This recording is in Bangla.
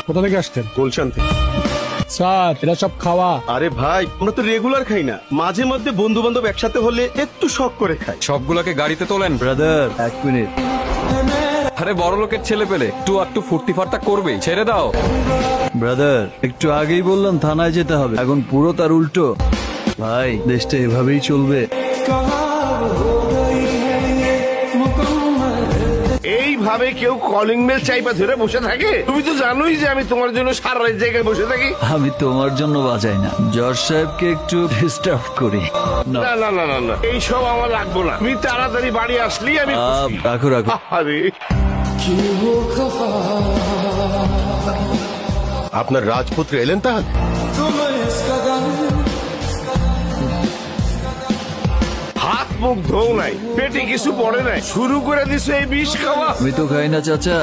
কোথা থেকে আসছেন? গুলশান থেকে। স্যার এরা সব খাওয়া। আরে ভাই, আমরা তো রেগুলার খাই না, মাঝে মধ্যে বন্ধু বান্ধব একসাথে হলে একটু শখ করে খাই। সবগুলোকে গাড়িতে তোলেন। Brother 1 minute. আরে বড় লোকের ছেলে পেলে একটু ফুর্তি ফার্তা করবেই, ছেড়ে দাও। ব্রাদার একটু আগেই বললাম থানায় যেতে হবে, এখন পুরো তার উল্টো। ভাই দেশটা এভাবেই চলবে। এইভাবে কেউ কলিং বেল চাইপা ধরে বসে থাকে? তুমি তো জানোই যে আমি তোমার জন্য সারা রাত জায়গায় বসে থাকি। আমি তোমার জন্য বাজাই না, জজ সাহেবকে একটু ডিস্টার্ব করি। না, না না না না না, এইসব আমার লাগবো না। তুমি তাড়াতাড়ি বাড়ি আসলেই আমি খুশি। রাখো রাখো। আরে আপনার রাজপুত্র এলেন তাহলে? হাত মুখ ধোও নাই, পেটে কিছু পড়ে নাই, শুরু করে দিছে এই বিষ খাওয়া। আমি তো খাই না চাচা।